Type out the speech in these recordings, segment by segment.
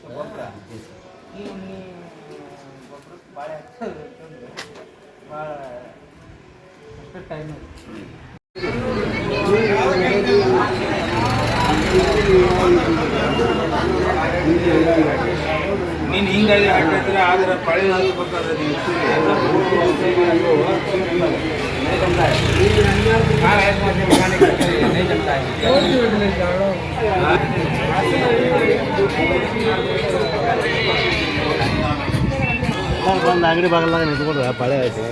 ಗೊಬ್ಬರ ಈ ಗೊಬ್ಬರಕ್ಕೆ ಭಾಳ ಭಾಳ ಅಷ್ಟು ಟೈಮ್ ನೀನು ಹಿಂಗಾಗಿ ಹಾಕಿದ್ರೆ ಆದ್ರೆ ಪಳೆ ಹಾಕಬೇಕಾದ್ರೆ ಒಂದು ಅಂಗಡಿ ಬಾಗಲಾಗ ನಿಂತ್ಕೊಂಡ್ರೆ ಪಳೆ ಆಯ್ತು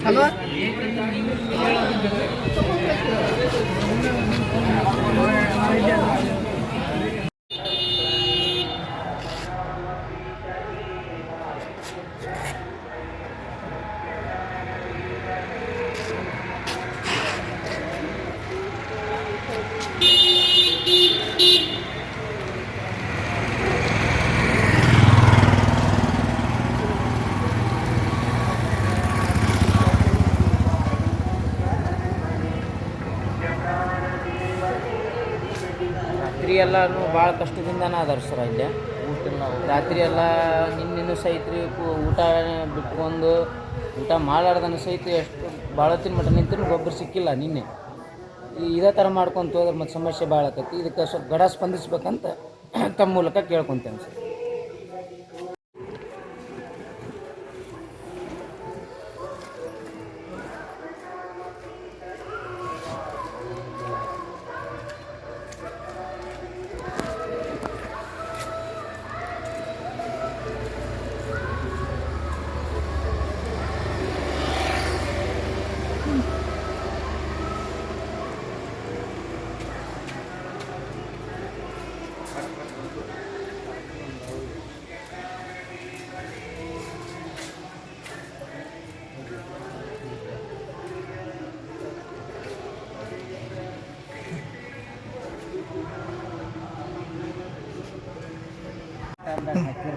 ಹಲೋ ರಾತ್ರಿ ಎಲ್ಲನೂ ಭಾಳ ಕಷ್ಟದಿಂದನೇ ಅದಾರ ಸರ್ ಇಲ್ಲೇ ರಾತ್ರಿ ಎಲ್ಲ ನಿನ್ನೆ ಸಹಿತ ಊಟ ಬಿಟ್ಕೊಂಡು ಊಟ ಮಾಡಾರ್ದನ ಸಹಿತ ಎಷ್ಟು ಭಾಳ ಹೊತ್ತಿನ ಮಟ್ಟ ನಿಂತರೂ ಗೊಬ್ಬರ ಸಿಕ್ಕಿಲ್ಲ ನಿನ್ನೆ ಇದೇ ಥರ ಮಾಡ್ಕೊತ ಹೋದ್ರೆ ಮತ್ತು ಸಮಸ್ಯೆ ಭಾಳ ಆಕೈತಿ. ಇದಕ್ಕೆ ಸ್ವಲ್ಪ ಗಡ ಸ್ಪಂದಿಸ್ಬೇಕಂತ ತಮ್ಮ ಮೂಲಕ ಕೇಳ್ಕೊತೇನೆ ಸರ್.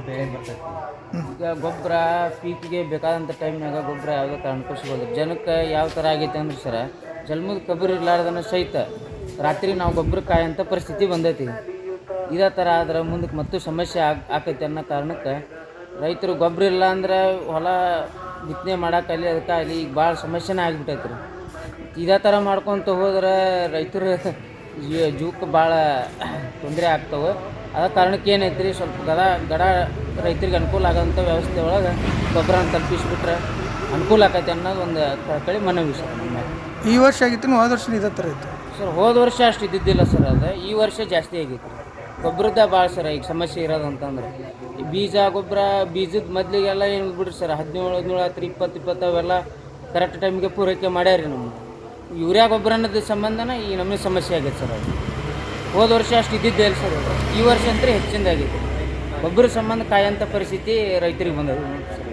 ಬೆಳೆ ಬರ್ತೈತಿ. ಈಗ ಗೊಬ್ಬರ ಪೀಕಿಗೆ ಬೇಕಾದಂಥ ಟೈಮ್ನಾಗ ಗೊಬ್ಬರ ಯಾವುದೋ ಕಾರಣಕ್ಕೂ ಸಿಗೋದು. ಜನಕ್ಕೆ ಯಾವ ಥರ ಆಗೈತೆ ಅಂದ್ರೆ ಸರ ಜಲ್ಮದ ಕಬ್ಬರು ಇರ್ಲಾರ್ದನ ಸಹಿತ ರಾತ್ರಿ ನಾವು ಗೊಬ್ಬರ ಕಾಯೋಂಥ ಪರಿಸ್ಥಿತಿ ಬಂದೈತಿ. ಇದೇ ಥರ ಆದ್ರೆ ಮುಂದಕ್ಕೆ ಮತ್ತೂ ಸಮಸ್ಯೆ ಆಕೈತೆ ಅನ್ನೋ ಕಾರಣಕ್ಕೆ ರೈತರು ಗೊಬ್ಬರ ಇಲ್ಲ ಅಂದ್ರೆ ಹೊಲ ಬಿತ್ತನೆ ಮಾಡೋಕ್ಕಾಗಲಿ ಅದಕ್ಕಾಗಲಿ ಈಗ ಭಾಳ ಸಮಸ್ಯೆನೇ ಆಗಿಬಿಟ್ಟೈತೆ ರೀ. ಇದೇ ಥರ ಮಾಡ್ಕೊತ ಹೋದ್ರೆ ರೈತರು ಜೀವಕ್ಕೆ ಭಾಳ ತೊಂದರೆ ಆಗ್ತವೆ. ಅದ ಕಾರಣಕ್ಕೆ ಏನೈತೆ ರೀ ಸ್ವಲ್ಪ ಗಡ ರೈತರಿಗೆ ಅನುಕೂಲ ಆಗೋಂಥ ವ್ಯವಸ್ಥೆ ಒಳಗೆ ಗೊಬ್ಬರನ ತಲುಪಿಸ್ಬಿಟ್ರೆ ಅನುಕೂಲ ಆಕೈತೆ ಅನ್ನೋದು ಒಂದು ಕಳಕಳಿ ಮನವಿ ಸರ್. ಈ ವರ್ಷ ಆಗಿತ್ತು ಹೋದ ವರ್ಷ ಇದೇ ಥರ ಇತ್ತು ಸರ್. ಹೋದ ವರ್ಷ ಅಷ್ಟು ಇದ್ದಿದ್ದಿಲ್ಲ ಸರ್. ಅದು ಈ ವರ್ಷ ಜಾಸ್ತಿ ಆಗೈತೆ ರೀ ಗೊಬ್ಬರದ ಭಾಳ ಸರ್ ಈಗ ಸಮಸ್ಯೆ ಇರೋದು ಅಂತಂದ್ರೆ. ಈ ಬೀಜದ ಮೊದಲಿಗೆಲ್ಲ ಏನು ಬಿಡ್ರಿ ಸರ್ 17 20 ಅವೆಲ್ಲ ಕರೆಕ್ಟ್ ಟೈಮಿಗೆ ಪೂರೈಕೆ ಮಾಡ್ಯಾರಿ ನಮ್ಗೆ. ಯೂರಿಯಾ ಗೊಬ್ಬರ ಅನ್ನೋದು ಸಂಬಂಧನ ಈ ನಮಗೆ ಸಮಸ್ಯೆ ಆಗೈತೆ ಸರ್. ಅದು ಹೋದ ವರ್ಷ ಅಷ್ಟು ಇದ್ದಿದ್ದೇ ಇಲ್ಲ ಸರ್. ಈ ವರ್ಷ ಅಂತೂ ಹೆಚ್ಚಿಂದ ಆಗೈತೆ. ಗೊಬ್ಬರ ಸಂಬಂಧ ಕಾಯೋಂಥ ಪರಿಸ್ಥಿತಿ ರೈತರಿಗೆ ಬಂದದ್ದು ಸರ್.